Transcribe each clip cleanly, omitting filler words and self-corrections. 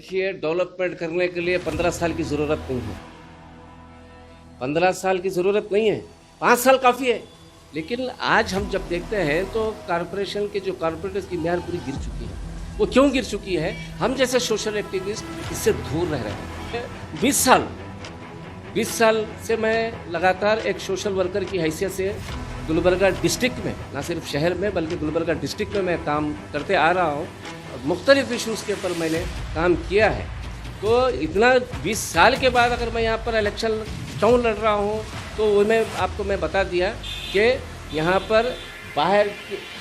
देखिए, डेवलपमेंट करने के लिए 15 साल की ज़रूरत नहीं है। 15 साल की ज़रूरत नहीं है, 5 साल काफ़ी है। लेकिन आज हम जब देखते हैं तो कॉरपोरेशन के जो कॉरपोरेटर्स की मियार पूरी गिर चुकी है। वो क्यों गिर चुकी है? हम जैसे सोशल एक्टिविस्ट इससे दूर रह रहे हैं। 20 साल से मैं लगातार एक सोशल वर्कर की हैसियत से गुलबर्गा डिस्ट्रिक्ट में, ना सिर्फ शहर में बल्कि गुलबर्गा डिस्ट्रिक्ट में मैं काम करते आ रहा हूँ। मुख्तलिफ इशूज़ के ऊपर मैंने काम किया है। तो इतना 20 साल के बाद अगर मैं यहाँ पर इलेक्शन क्यों लड़ रहा हूँ, तो वो मैं बता दिया कि यहाँ पर बाहर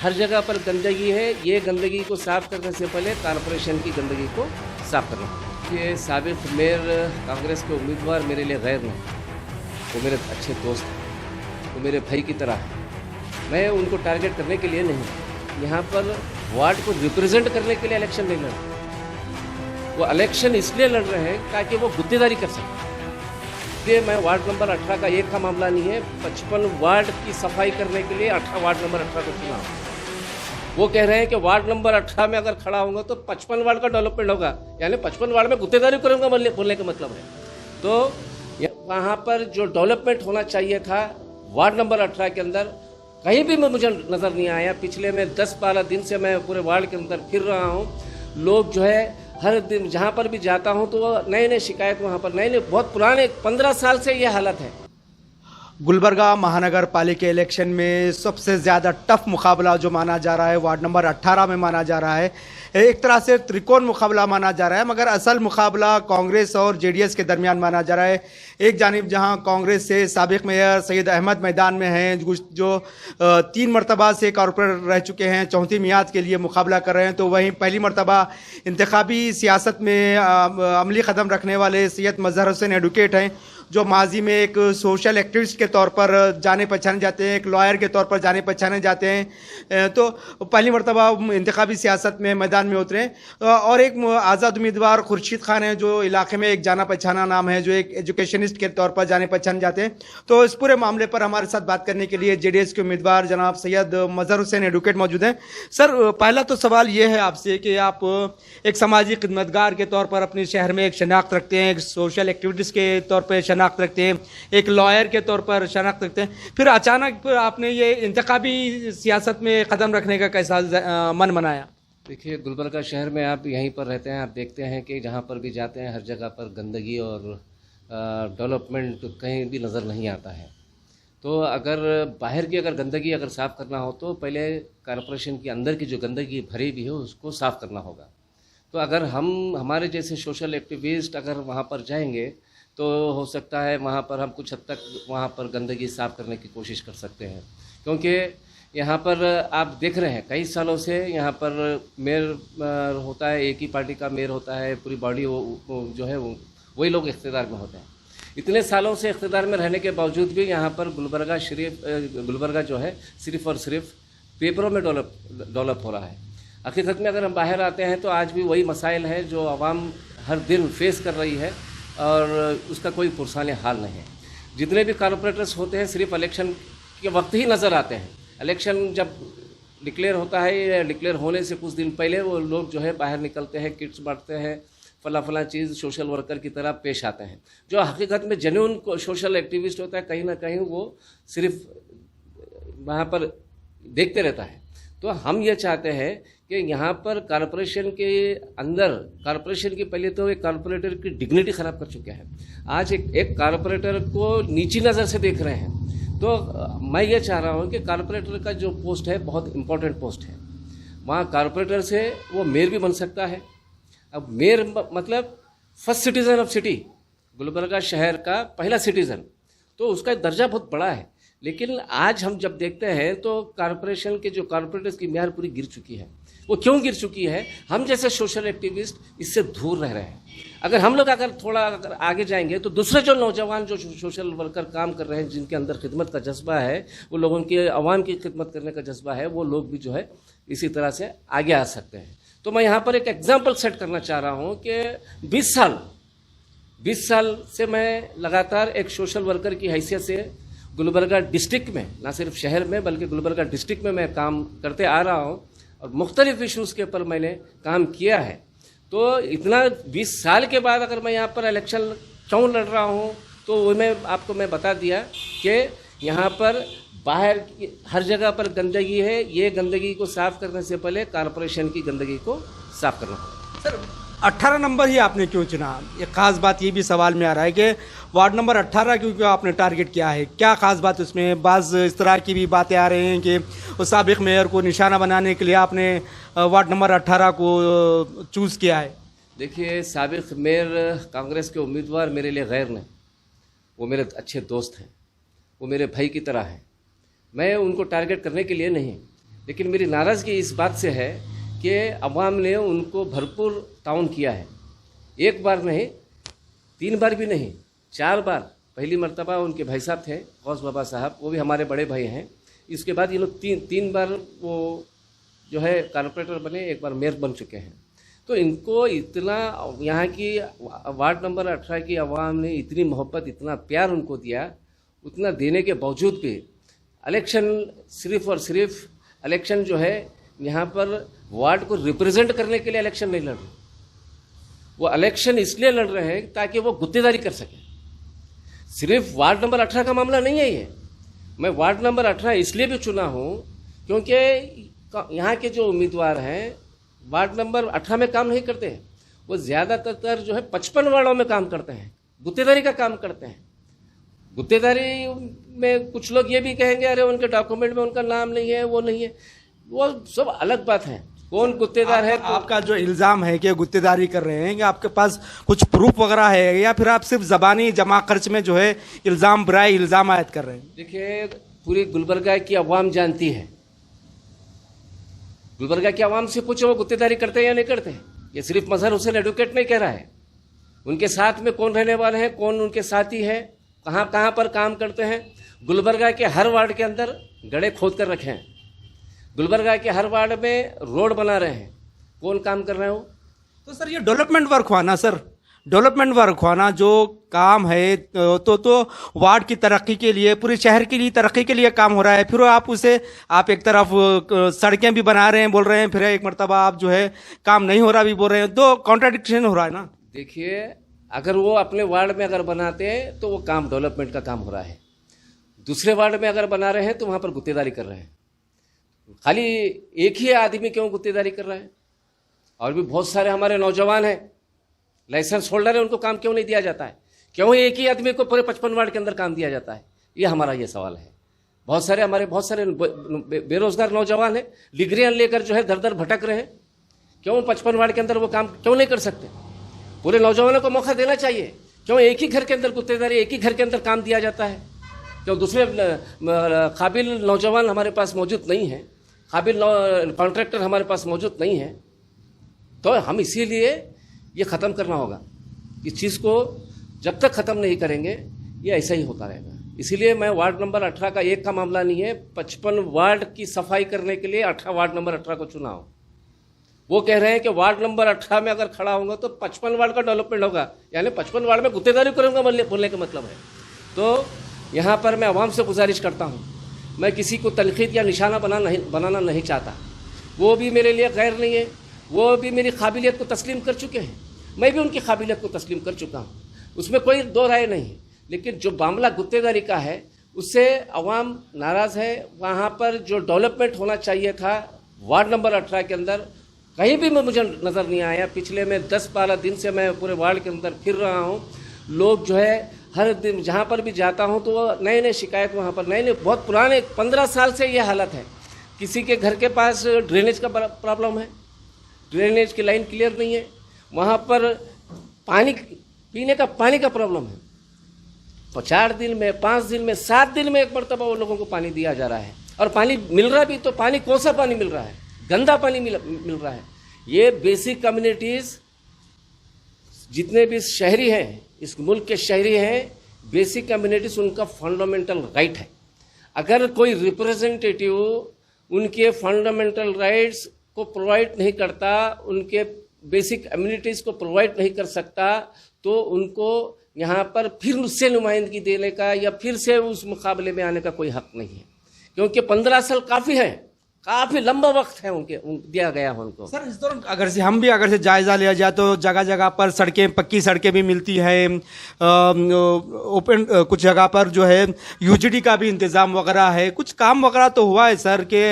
हर जगह पर गंदगी है। ये गंदगी को साफ़ करने से पहले कॉरपोरेशन की गंदगी को साफ़ करना। ये साबिक़ मेयर कांग्रेस के उम्मीदवार मेरे लिए गैर नहीं, वो मेरे अच्छे दोस्त हैं, वो मेरे भाई की तरह है। मैं उनको टारगेट करने के लिए नहीं, यहाँ पर वार्ड को रिप्रेजेंट करने के लिए इलेक्शन नहीं लड़ रहे। वो इलेक्शन इसलिए लड़ रहे हैं ताकि वो गुत्तेदारी कर सकें। इसलिए मैं वार्ड नंबर 18 का एक का मामला नहीं है, 55 वार्ड की सफाई करने के लिए वार्ड नंबर 18 को चुना। वो कह रहे हैं कि वार्ड नंबर 18 में अगर खड़ा होगा तो 55 वार्ड का डेवलपमेंट होगा, यानी 55 वार्ड में गुत्तेदारी करूँगा बोलने का मतलब है। तो वहाँ पर जो डेवलपमेंट होना चाहिए था वार्ड नंबर 18 के अंदर, कहीं भी मुझे नज़र नहीं आया। पिछले मैं 10-12 दिन से मैं पूरे वार्ड के अंदर फिर रहा हूँ। लोग जो है हर दिन जहाँ पर भी जाता हूँ तो नए नए शिकायत वहाँ पर नए बहुत पुराने 15 साल से ये हालत है। गुलबर्गा महानगर पालिका इलेक्शन में सबसे ज़्यादा टफ मुकाबला जो माना जा रहा है वार्ड नंबर 18 में माना जा रहा है। एक तरह से त्रिकोण मुकाबला माना जा रहा है, मगर असल मुकाबला कांग्रेस और जेडीएस के दरमियान माना जा रहा है। एक जानिब जहां कांग्रेस से साबिक़ मेयर सैयद अहमद मैदान में हैं, जो 3 मरतबा से कॉर्पोरेटर रह चुके हैं, चौथी मियाद के लिए मुकाबला कर रहे हैं, तो वहीं पहली मरतबा इंतखाबी सियासत में अमली कदम रखने वाले सैयद मजहर हुसैन एडवोकेट हैं, जो माजी में एक सोशल एक्टिविस्ट के तौर पर जाने पहचाने जाते हैं, एक लॉयर के तौर पर जाने पहचाने जाते हैं। तो पहली मरतबा इंतखाबी सियासत में मैदान में उतरे। और एक आज़ाद उम्मीदवार खुर्शीद खान है, जो इलाके में एक जाना पहचाना नाम है, जो एक एजुकेशनिस्ट के तौर पर जाने पहचाने जाते हैं। तो इस पूरे मामले पर हमारे साथ बात करने के लिए जेडीएस के उम्मीदवार जनाब सैयद मजहर हुसैन एडवोकेट मौजूद हैं। सर, पहला तो सवाल ये है आपसे कि आप एक समाजी खिदमतगार के तौर पर अपने शहर में एक शनाख्त रखते हैं, एक सोशल एक्टिविस्ट के तौर पर शनाख्त रखते हैं, एक लॉयर के तौर पर शनाख्त रखते हैं, फिर अचानक आपने ये इंतखाबी सियासत में कदम रखने का कैसा मन बनाया? देखिए, गुलबर्गा शहर में आप यहीं पर रहते हैं, आप देखते हैं कि जहाँ पर भी जाते हैं हर जगह पर गंदगी और डेवलपमेंट कहीं भी नज़र नहीं आता है। तो अगर बाहर की गंदगी अगर साफ़ करना हो तो पहले कॉरपोरेशन के अंदर की जो गंदगी भरी भी हो उसको साफ़ करना होगा। तो अगर हमारे जैसे सोशल एक्टिविस्ट अगर वहाँ पर जाएंगे तो हो सकता है वहाँ पर हम कुछ हद तक वहाँ पर गंदगी साफ़ करने की कोशिश कर सकते हैं। क्योंकि यहाँ पर आप देख रहे हैं कई सालों से यहाँ पर मेयर होता है, एक ही पार्टी का मेयर होता है, पूरी बॉडी वो जो है वही लोग इख्तियार में होते हैं। इतने सालों से इख्तियार में रहने के बावजूद भी यहाँ पर गुलबर्गा जो है सिर्फ़ और सिर्फ पेपरों में डेवलप हो रहा है। हकीकत में अगर हम बाहर आते हैं तो आज भी वही मसाइल है जो आवाम हर दिन फेस कर रही है और उसका कोई पुरसाने हाल नहीं है। जितने भी कॉरपोरेटर्स होते हैं सिर्फ इलेक्शन के वक्त ही नज़र आते हैं। इलेक्शन जब डिक्लेयर होता है या डिक्लेयर होने से कुछ दिन पहले वो लोग जो है बाहर निकलते हैं, किट्स बांटते हैं, फला चीज़ सोशल वर्कर की तरह पेश आते हैं। जो हकीकत में जेन्युइन सोशल एक्टिविस्ट होता है कहीं ना कहीं वो सिर्फ वहाँ पर देखते रहता है। तो हम ये चाहते हैं कि यहाँ पर कॉरपोरेशन के अंदर कॉरपोरेशन की पहले तो एक कॉरपोरेटर की डिग्निटी ख़राब कर चुके हैं। आज एक कॉरपोरेटर को नीची नज़र से देख रहे हैं। तो मैं ये चाह रहा हूँ कि कॉरपोरेटर का जो पोस्ट है बहुत इम्पोर्टेंट पोस्ट है। वहाँ कॉरपोरेटर से वो मेयर भी बन सकता है। अब मेयर मतलब first citizen of city, Gulbarga शहर का पहला सिटीज़न, तो उसका दर्जा बहुत बड़ा है। लेकिन आज हम जब देखते हैं तो कॉरपोरेशन के जो कॉरपोरेटर्स की मियार पूरी गिर चुकी है। वो क्यों गिर चुकी है? हम जैसे सोशल एक्टिविस्ट इससे दूर रह रहे हैं। अगर हम लोग थोड़ा आगे जाएंगे तो दूसरे जो नौजवान जो सोशल वर्कर काम कर रहे हैं, जिनके अंदर खिदमत का जज्बा है, वो लोगों की आवाम की खिदमत करने का जज्बा है, वो लोग भी जो है इसी तरह से आगे आ सकते हैं। तो मैं यहाँ पर एक एग्जाम्पल सेट करना चाह रहा हूँ कि 20 साल से मैं लगातार एक सोशल वर्कर की हैसियत से गुलबर्गा डिस्ट्रिक्ट में, ना सिर्फ शहर में बल्कि गुलबर्गा डिस्ट्रिक्ट में मैं काम करते आ रहा हूँ और मुख्तलिफ इशूज़ के ऊपर मैंने काम किया है। तो इतना 20 साल के बाद अगर मैं यहाँ पर इलेक्शन क्यों लड़ रहा हूँ, तो वो मैं बता दिया कि यहाँ पर बाहर हर जगह पर गंदगी है। ये गंदगी को साफ़ करने से पहले कॉरपोरेशन की गंदगी को साफ़ करना होगा। सर 18 नंबर ही आपने क्यों चुना? ये खास बात ये भी सवाल में आ रहा है कि वार्ड नंबर 18 क्यों आपने टारगेट किया है? क्या खास बात उसमें? बाज़ इस तरह की भी बातें आ रही हैं कि उस साबिक मेयर को निशाना बनाने के लिए आपने वार्ड नंबर 18 को चूज़ किया है। देखिए, साबिक मेयर कांग्रेस के उम्मीदवार मेरे लिए गैर नहीं, वो मेरे अच्छे दोस्त हैं, वो मेरे भाई की तरह हैं। मैं उनको टारगेट करने के लिए नहीं, लेकिन मेरी नाराज़गी इस बात से है कि अवाम ने उनको भरपूर ताउन किया है। एक बार नहीं, 3 बार भी नहीं, 4 बार। पहली मर्तबा उनके भाई साहब थे, गौस बाबा साहब, वो भी हमारे बड़े भाई हैं। इसके बाद ये लोग तीन बार वो जो है कॉर्पोरेटर बने, एक बार मेयर बन चुके हैं। तो इनको इतना, यहाँ की वार्ड नंबर 18 की अवाम ने इतनी मोहब्बत, इतना प्यार उनको दिया, उतना देने के बावजूद भी इलेक्शन सिर्फ और सिर्फ इलेक्शन जो है यहाँ पर वार्ड को रिप्रेजेंट करने के लिए इलेक्शन नहीं लड़ रहे। वो इलेक्शन इसलिए लड़ रहे हैं ताकि वो गुत्तेदारी कर सकें। सिर्फ वार्ड नंबर 18 का मामला नहीं है ये। मैं वार्ड नंबर 18 इसलिए भी चुना हूँ क्योंकि यहाँ के जो उम्मीदवार हैं वार्ड नंबर 18 में काम नहीं करते हैं। वो ज़्यादातर जो है 55 वार्डों में काम करते हैं, गुत्तेदारी का काम करते हैं। गुत्तेदारी में कुछ लोग ये भी कहेंगे अरे उनके डॉक्यूमेंट में उनका नाम नहीं है, वो नहीं है, वो सब अलग बात है। कौन गुत्तेदार है? आपका जो इल्ज़ाम है कि गुत्तेदारी कर रहे हैं, कि आपके पास कुछ प्रूफ वगैरह है या फिर आप सिर्फ ज़बानी जमा खर्च में जो है इल्ज़ाम बराए इल्ज़ाम आयद कर रहे हैं? देखिए, पूरी गुलबर्गा की अवाम जानती है। गुलबर्गा की अवाम से पूछो वो गुत्तेदारी करते हैं या नहीं करते हैं। ये सिर्फ मजहर हुसैन एडवोकेट नहीं कह रहा है। उनके साथ में कौन रहने वाले हैं, कौन उनके साथी है, कहाँ कहाँ पर काम करते हैं। गुलबर्गा के हर वार्ड के अंदर गड्ढे खोद कर रखे हैं। गुलबर्गा के हर वार्ड में रोड बना रहे हैं। कौन काम कर रहे हो? तो सर ये डेवलपमेंट वर्क हुआ ना सर, डेवलपमेंट वर्क हुआ ना, जो काम है तो वार्ड की तरक्की के लिए, पूरे शहर के लिए तरक्की के लिए काम हो रहा है। फिर आप उसे आप एक तरफ सड़कें भी बना रहे हैं बोल रहे हैं, फिर एक मरतबा आप जो है काम नहीं हो रहा भी बोल रहे हैं, तो कॉन्ट्राडिक्शन हो रहा है ना। देखिए, अगर वो अपने वार्ड में अगर बनाते हैं तो वो काम डेवलपमेंट का काम हो रहा है। दूसरे वार्ड में अगर बना रहे हैं तो वहाँ पर गुत्तेदारी कर रहे हैं। खाली एक ही आदमी क्यों गुत्तेदारी कर रहा है? और भी बहुत सारे हमारे नौजवान हैं, लाइसेंस होल्डर है, उनको काम क्यों नहीं दिया जाता है? क्यों एक ही आदमी को पूरे 55 वार्ड के अंदर काम दिया जाता है? ये हमारा ये सवाल है। बहुत सारे बेरोजगार नौजवान हैं, डिग्रियाँ लेकर जो है दर दर भटक रहे हैं। क्यों 55 वार्ड के अंदर वो काम क्यों नहीं कर सकते? पूरे नौजवानों को मौका देना चाहिए। क्यों एक ही घर के अंदर गुत्तेदारी, एक ही घर के अंदर काम दिया जाता है? क्यों दूसरे काबिल नौजवान हमारे पास मौजूद नहीं है, काबिल कॉन्ट्रैक्टर हमारे पास मौजूद नहीं है? तो हम इसीलिए ये ख़त्म करना होगा। इस चीज़ को जब तक ख़त्म नहीं करेंगे ये ऐसा ही होता रहेगा। इसीलिए मैं वार्ड नंबर 18 का एक का मामला नहीं है, 55 वार्ड की सफाई करने के लिए वार्ड नंबर 18 को चुना हो। वो कह रहे हैं कि वार्ड नंबर 18 में अगर खड़ा होगा तो 55 वार्ड का डेवलपमेंट होगा, यानी 55 वार्ड में गुत्तेदारी करूँगा बोलने का मतलब है। तो यहाँ पर मैं आवाम से गुजारिश करता हूँ, मैं किसी को तनकीद या निशाना बनाना नहीं चाहता। वो भी मेरे लिए गैर नहीं है, वो भी मेरी काबिलियत को तस्लीम कर चुके हैं, मैं भी उनकी काबिलियत को तस्लीम कर चुका हूँ, उसमें कोई दो राय नहीं है। लेकिन जो मामला गुत्तेदारी का है उससे अवाम नाराज़ है। वहाँ पर जो डेवलपमेंट होना चाहिए था वार्ड नंबर 18 के अंदर कहीं भी मुझे नज़र नहीं आया। पिछले में 10-12 दिन से मैं पूरे वार्ड के अंदर फिर रहा हूँ। लोग जो है हर दिन जहाँ पर भी जाता हूँ तो नए नए शिकायत, वहाँ पर नए बहुत पुराने 15 साल से ये हालत है। किसी के घर के पास ड्रेनेज का प्रॉब्लम है, ड्रेनेज की लाइन क्लियर नहीं है, वहाँ पर पीने का पानी का प्रॉब्लम है। 4 दिन में, 5 दिन में, 7 दिन में एक मरतबा वो लोगों को पानी दिया जा रहा है। और पानी मिल रहा भी तो पानी कौन सा पानी मिल रहा है? गंदा पानी मिल रहा है। ये बेसिक कम्युनिटीज़ जितने भी शहरी हैं, इस मुल्क के शहरी हैं, बेसिक कम्युनिटीज़ उनका फंडामेंटल राइट है। अगर कोई रिप्रेजेंटेटिव उनके फंडामेंटल राइट्स को प्रोवाइड नहीं करता, उनके बेसिक कम्युनिटीज़ को प्रोवाइड नहीं कर सकता, तो उनको यहाँ पर फिर उससे नुमाइंदगी देने का या फिर से उस मुकाबले में आने का कोई हक नहीं है। क्योंकि 15 साल काफ़ी है, काफ़ी लंबा वक्त है दिया गया है उनको। सर इस दौरान अगर से जायजा लिया जाए तो जगह जगह पर सड़कें, पक्की सड़कें भी मिलती है, ओपन कुछ जगह पर जो है यूजीडी का भी इंतजाम वगैरह है, कुछ काम वगैरह तो हुआ है सर कि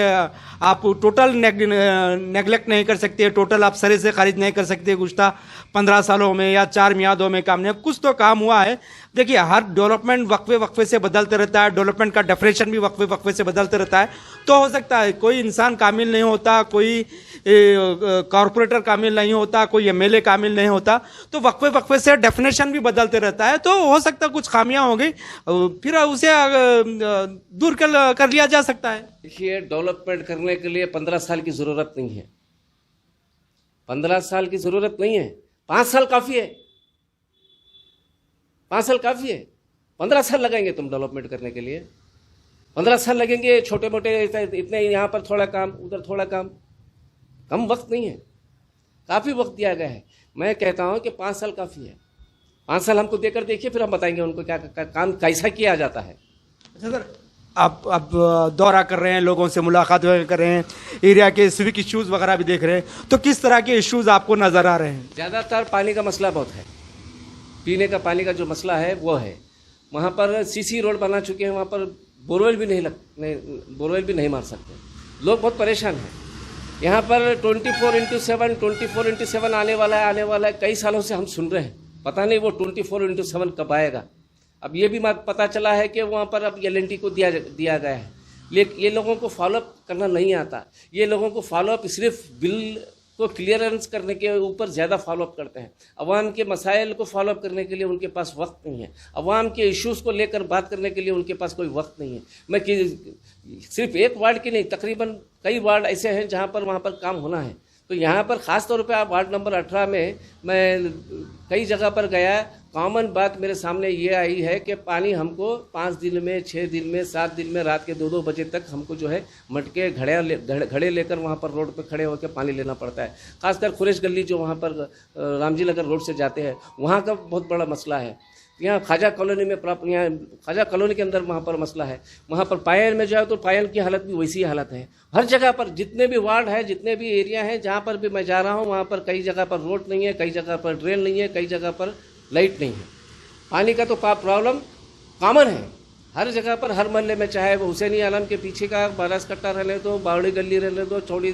आप टोटल नेगलेक्ट नहीं कर सकते, टोटल आप सरे से खारिज नहीं कर सकते गुज़श्ता 15 सालों में या 4 मियादों में काम नहीं, कुछ तो काम हुआ है। देखिए हर डेवलपमेंट वक्फे वक्फे से बदलते रहता है, डेवलपमेंट का डेफिनेशन भी वक्फे वक्फे से बदलते रहता है, तो हो सकता है कोई इंसान कामिल नहीं होता, कोई कॉरपोरेटर कामिल नहीं होता, कोई एमएलए कामिल नहीं होता, तो वक्फे वक्फे से डेफिनेशन भी बदलते रहता है, तो हो सकता है कुछ खामियां हो गई, फिर उसे दूर कर लिया जा सकता है। देखिए डेवलपमेंट करने के लिए 15 साल की ज़रूरत नहीं है, 15 साल की ज़रूरत नहीं है, 5 साल काफ़ी है, 5 साल काफ़ी है। 15 साल लगाएंगे तुम डेवलपमेंट करने के लिए, 15 साल लगेंगे, छोटे मोटे इतने यहाँ पर थोड़ा काम, उधर थोड़ा काम, कम वक्त नहीं है, काफ़ी वक्त दिया गया है। मैं कहता हूँ कि 5 साल काफ़ी है, 5 साल हमको देकर देखिए, फिर हम बताएंगे उनको क्या काम कैसा किया जाता है। अच्छा सर, आप दौरा कर रहे हैं, लोगों से मुलाकात कर रहे हैं, एरिया के सिविक इश्यूज़ वगैरह भी देख रहे हैं, तो किस तरह के इश्यूज़ आपको नज़र आ रहे हैं? ज़्यादातर पानी का मसला बहुत है, पीने का पानी का जो मसला है वो है। वहाँ पर सीसी रोड बना चुके हैं, वहाँ पर बोरवेल भी नहीं मार सकते, लोग बहुत परेशान हैं। यहाँ पर 24/7 आने वाला है, कई सालों से हम सुन रहे हैं, पता नहीं वो 24/7 कब आएगा। अब ये भी पता चला है कि वहाँ पर अब एलएनटी को दिया गया है, लेकिन ये लोगों को फॉलोअप करना नहीं आता, ये लोगों को फॉलोअप सिर्फ बिल को क्लियरेंस करने के ऊपर ज़्यादा फॉलोअप करते हैं। अवाम के मसाइल को फॉलोअप करने के लिए उनके पास वक्त नहीं है, अवाम के इश्यूज़ को लेकर बात करने के लिए उनके पास कोई वक्त नहीं है। मैं सिर्फ एक वार्ड की नहीं, तकरीबन कई वार्ड ऐसे हैं जहाँ पर वहाँ पर काम होना है। तो यहाँ पर ख़ास तौर पे आप वार्ड नंबर 18 में मैं कई जगह पर गया, कॉमन बात मेरे सामने ये आई है कि पानी हमको 5 दिन में, 6 दिन में, 7 दिन में, रात के 2-2 बजे तक हमको जो है मटके घड़े लेकर वहाँ पर रोड पे खड़े होकर पानी लेना पड़ता है। खासकर खुरेश गली जो वहाँ पर रामजी नगर रोड से जाते हैं, वहाँ का बहुत बड़ा मसला है। यहाँ ख्वाजा कॉलोनी में यहाँ ख्वाजा कॉलोनी के अंदर वहाँ पर मसला है। वहाँ पर पायल में जाओ तो पायल की हालत भी वैसी हालत है। हर जगह पर जितने भी वार्ड है, जितने भी एरिया हैं, जहाँ पर भी मैं जा रहा हूँ वहाँ पर कई जगह पर रोड नहीं है, कई जगह पर ड्रेन नहीं है, कई जगह पर लाइट नहीं है। पानी का तो प्रॉब्लम कॉमन है हर जगह पर, हर मोहल्ले में, चाहे वो हुसैनी आलम के पीछे का बारास कट्टा रहने दो, बावड़ी गली रहने दो, छोटी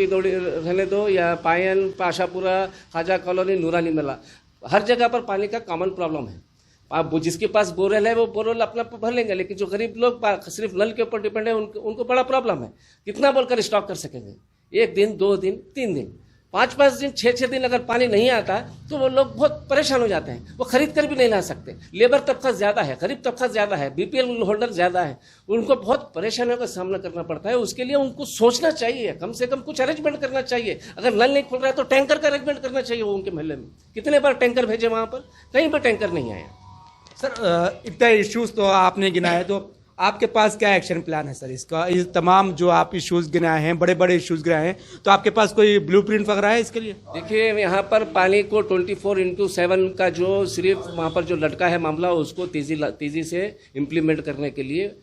दौड़ी रहने दो, या पायल, पाशापुरा, ख्वाजा कॉलोनी, नूरानी मेला, हर जगह पर पानी का कॉमन प्रॉब्लम है। आप जिसके पास बोरवेल है वो बोरवेल अपना भर लेंगे, लेकिन जो गरीब लोग सिर्फ नल के ऊपर डिपेंड है उनको बड़ा प्रॉब्लम है। कितना बोलकर स्टॉक कर सकेंगे? 1 दिन, 2 दिन, 3 दिन, 5-5 दिन, 6-6 दिन अगर पानी नहीं आता तो वो लोग बहुत परेशान हो जाते हैं। वो खरीद कर भी नहीं ला सकते। लेबर तबका ज़्यादा है, गरीब तबका ज़्यादा है, बीपीएल होल्डर ज़्यादा है, उनको बहुत परेशानियों का सामना करना पड़ता है। उसके लिए उनको सोचना चाहिए, कम से कम कुछ अरेंजमेंट करना चाहिए। अगर नल नहीं खुल रहा है तो टैंकर का अरेंजमेंट करना चाहिए। वो उनके मोहल्ले में कितने बार टैंकर भेजे, वहाँ पर कहीं पर टैंकर नहीं आया। सर इतने इश्यूज़ तो आपने गिनाए, तो आपके पास क्या एक्शन प्लान है सर इसका? ये तमाम जो आप इश्यूज़ गिनाए हैं, बड़े बड़े इश्यूज़ गिनाए हैं, तो आपके पास कोई ब्लूप्रिंट वगैरह है इसके लिए? देखिए यहाँ पर पानी को 24/7 का जो सिर्फ वहाँ पर जो लटका है मामला, उसको तेज़ी से इम्प्लीमेंट करने के लिए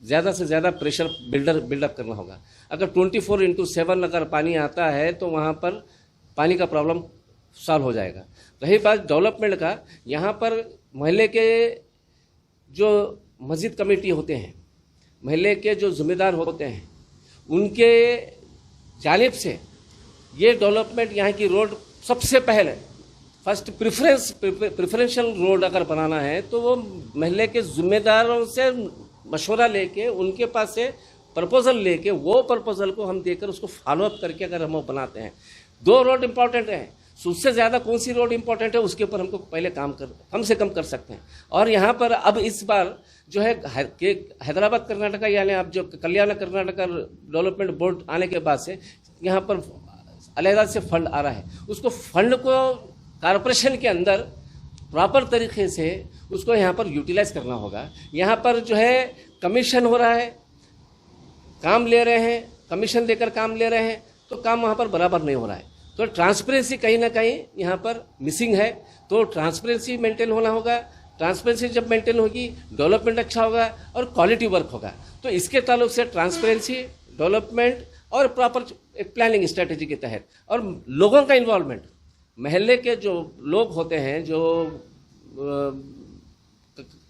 ज़्यादा से ज़्यादा प्रेशर बिल्डअप करना होगा। अगर 24/7 अगर पानी आता है तो वहाँ पर पानी का प्रॉब्लम सॉल्व हो जाएगा। रही बात डेवलपमेंट का, यहाँ पर मोहल्ले के जो मस्जिद कमेटी होते हैं, महल्ले के जो जिम्मेदार होते हैं, उनके जानिब से ये डेवलपमेंट, यहाँ की रोड सबसे पहले फर्स्ट प्रेफरेंशियल रोड अगर बनाना है तो वो महल्ले के जिम्मेदारों से मशवरा लेके, उनके पास से प्रपोजल लेके, वो प्रपोजल को हम देकर उसको फॉलोअप करके अगर हम वो बनाते हैं। 2 रोड इम्पॉर्टेंट हैं, उससे ज़्यादा कौन सी रोड इम्पोर्टेंट है उसके ऊपर हमको पहले कम से कम कर सकते हैं। और यहाँ पर अब इस बार जो है हैदराबाद कर्नाटका, यानी अब जो कल्याण कर्नाटका डेवलपमेंट बोर्ड आने के बाद से यहाँ पर अलहदा से फंड आ रहा है, उसको फंड को कॉरपोरेशन के अंदर प्रॉपर तरीके से उसको यहाँ पर यूटिलाइज करना होगा। यहाँ पर जो है कमीशन हो रहा है, काम ले रहे हैं, कमीशन देकर काम ले रहे हैं, तो काम वहाँ पर बराबर नहीं हो रहा है। तो ट्रांसपेरेंसी कहीं ना कहीं यहाँ पर मिसिंग है। तो ट्रांसपेरेंसी मेंटेन होना होगा। ट्रांसपेरेंसी जब मेंटेन होगी, डेवलपमेंट अच्छा होगा और क्वालिटी वर्क होगा। तो इसके ताल्लुक से ट्रांसपेरेंसी, डेवलपमेंट और प्रॉपर एक प्लानिंग स्ट्रेटजी के तहत और लोगों का इन्वॉल्वमेंट, महल्ले के जो लोग होते हैं, जो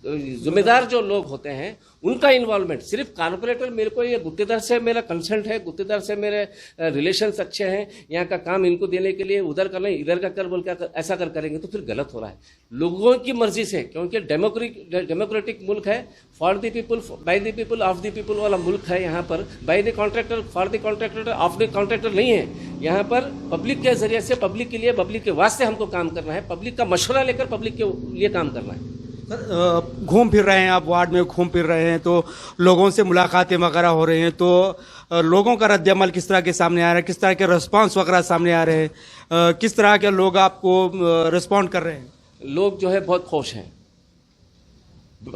जिम्मेदार जो लोग होते हैं, उनका इन्वॉल्वमेंट। सिर्फ कारपोरेटर मेरे को ये गुत्तेदार से मेरा कंसर्न है, गुत्तेदार से मेरे रिलेशंस अच्छे हैं, यहाँ का काम इनको देने के लिए उधर कर लें, इधर का कर बोल के ऐसा करेंगे तो फिर गलत हो रहा है। लोगों की मर्जी से, क्योंकि डेमोक्रेटिक मुल्क है, for the people, by the people, of the people वाला मुल्क है। यहाँ पर by the contractor, for the contractor, of the contractor नहीं है। यहाँ पर पब्लिक के जरिए से, पब्लिक के लिए, पब्लिक के वास्ते हमको काम करना है, पब्लिक का मशवरा लेकर पब्लिक के लिए काम करना है। घूम फिर रहे हैं आप, वार्ड में घूम फिर रहे हैं, तो लोगों से मुलाकातें वगैरह हो रही हैं, तो लोगों का रद्द-ए-अमल किस तरह के सामने आ रहा है, किस तरह के रिस्पांस वगैरह सामने आ रहे हैं, किस तरह के लोग आपको रिस्पॉन्ड कर रहे हैं? लोग जो है बहुत खुश हैं,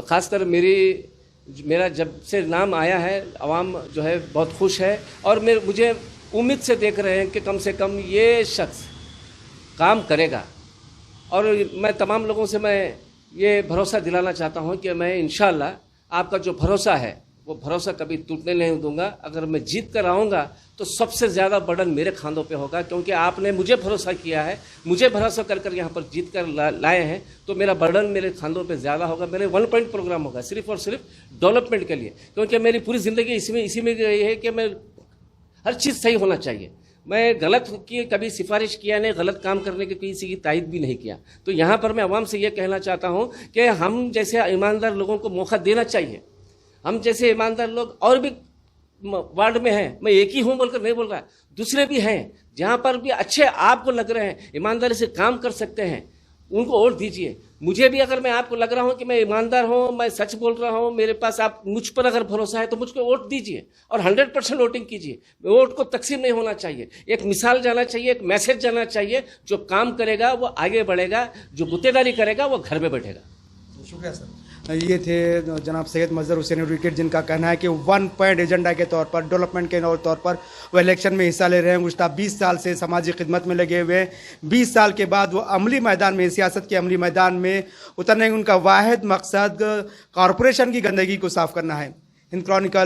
खासकर मेरा जब से नाम आया है, आवाम जो है बहुत खुश है और मुझे उम्मीद से देख रहे हैं कि कम से कम ये शख्स काम करेगा। और मैं तमाम लोगों से मैं ये भरोसा दिलाना चाहता हूं कि मैं इंशाअल्लाह आपका जो भरोसा है वो भरोसा कभी टूटने नहीं दूंगा। अगर मैं जीत कर आऊँगा तो सबसे ज़्यादा बर्डन मेरे खांदों पे होगा, क्योंकि आपने मुझे भरोसा किया है, मुझे भरोसा कर यहाँ पर जीत कर लाए हैं, तो मेरा बर्डन मेरे खांदों पे ज़्यादा होगा। मेरे 1 पॉइंट प्रोग्राम होगा सिर्फ और सिर्फ डेवलपमेंट के लिए, क्योंकि मेरी पूरी ज़िंदगी इसी में गई है कि मैं हर चीज़ सही होना चाहिए। मैं गलत की कभी सिफारिश किया नहीं, गलत काम करने की किसी की तायद भी नहीं किया। तो यहाँ पर मैं अवाम से ये कहना चाहता हूँ कि हम जैसे ईमानदार लोगों को मौका देना चाहिए। हम जैसे ईमानदार लोग और भी वार्ड में हैं, मैं एक ही हूँ बोलकर नहीं बोल रहा, दूसरे भी हैं जहाँ पर भी अच्छे आपको लग रहे हैं, ईमानदारी से काम कर सकते हैं, उनको वोट दीजिए। मुझे भी अगर मैं आपको लग रहा हूं कि मैं ईमानदार हूं, मैं सच बोल रहा हूं, मेरे पास आप मुझ पर अगर भरोसा है तो मुझको वोट दीजिए और 100% वोटिंग कीजिए। वोट को तकसीम नहीं होना चाहिए, एक मिसाल जाना चाहिए, एक मैसेज जाना चाहिए। जो काम करेगा वो आगे बढ़ेगा, जो गुत्तेदारी करेगा वो घर में बैठेगा। शुक्रिया सर। ये थे जनाब सैयद मजहर हुसैन एडवोकेट, जिनका कहना है कि 1 पॉइंट एजेंडा के तौर पर, डेवलपमेंट के तौर पर वो इलेक्शन में हिस्सा ले रहे हैं। गुज़श्ता 20 साल से समाजी खिदमत में लगे हुए हैं। 20 साल के बाद वो अमली मैदान में, सियासत के अमली मैदान में उतरने, उनका वाहिद मकसद कॉरपोरेशन की गंदगी को साफ करना है। हिंद क्रॉनिकल